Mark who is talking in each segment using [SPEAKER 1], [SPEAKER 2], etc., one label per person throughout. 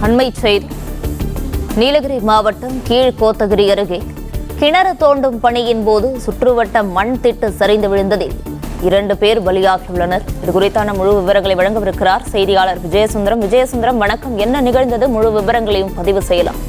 [SPEAKER 1] அண்மை செய்தி. நீலகிரி மாவட்டம் கீழ்கோத்தகிரி அருகே கிணறு தோண்டும் பணியின் போது சுற்றுவட்ட மண் திட்டு சரிந்து விழுந்ததில் 2 பேர் பலியாகியுள்ளனர். இது குறித்தான முழு விவரங்களை வழங்கவிருக்கிறார் செய்தியாளர் விஜயசுந்தரம். விஜயசுந்தரம், வணக்கம். என்ன நிகழ்ந்தது? முழு விவரங்களையும் பதிவு செய்யலாம்.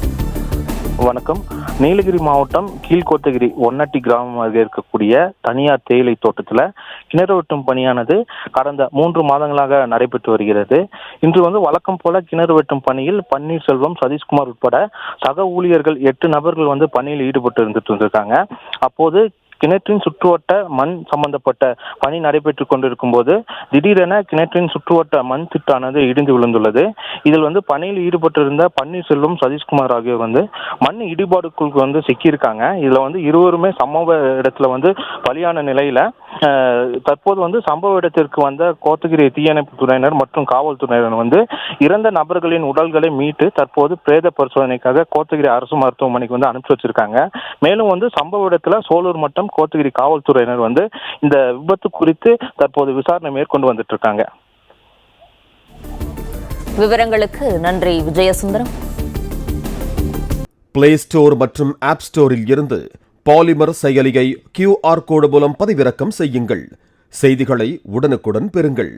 [SPEAKER 2] வணக்கம். நீலகிரி மாவட்டம் கீழ்கோத்தகிரி ஒன்னட்டி கிராமம் அருகே இருக்கக்கூடிய தனியார் தேயிலை தோட்டத்தில் கிணறு வெட்டும் பணியானது கடந்த 3 மாதங்களாக நடைபெற்று வருகிறது. இன்று வழக்கம் போல கிணறு வெட்டும் பணியில் பன்னீர்செல்வம், சதீஷ்குமார் உட்பட சக ஊழியர்கள் 8 நபர்கள் பணியில் ஈடுபட்டு இருந்திருக்காங்க. அப்போது கிணற்றின் சுற்றுவட்ட மண் சம்பந்தப்பட்ட பணி நடைபெற்றுக் கொண்டிருக்கும் போது திடீரென கிணற்றின் சுற்றுவட்ட மண் திட்டானது இடிந்து விழுந்துள்ளது. இதில் பணியில் ஈடுபட்டிருந்த பன்னீர்செல்வம், சதீஷ்குமார் ஆகியோர் மண் இடிபாடுக்குள் சிக்கியிருக்காங்க. இதுல இருவருமே சம்பவ இடத்துல பலியான நிலையில தற்போது சம்பவ இடத்திற்கு வந்த கோத்தகிரி தீயணைப்பு துறையினர் மற்றும் காவல்துறையினர் இறந்த நபர்களின் உடல்களை மீட்டு தற்போது பிரேத பரிசோதனைக்காக கோத்தகிரி அரசு மருத்துவமனைக்கு அனுப்பி வச்சிருக்காங்க. மேலும் சம்பவ இடத்துல சோலூர் மற்றும் கோத்தகிரி காவல்துறையினர் இந்த விபத்து குறித்து தற்போது விசாரணை மேற்கொண்டு வந்துட்டு இருக்காங்க.
[SPEAKER 1] விவரங்களுக்கு நன்றி விஜயசுந்தரம்.
[SPEAKER 3] பிளே ஸ்டோர் மற்றும் ஆப் ஸ்டோரில் இருந்து பாலிமர் செயலியை QR கோடு மூலம் பதிவிறக்கம் செய்யுங்கள். செய்திகளை உடனுக்குடன் பெறுங்கள்.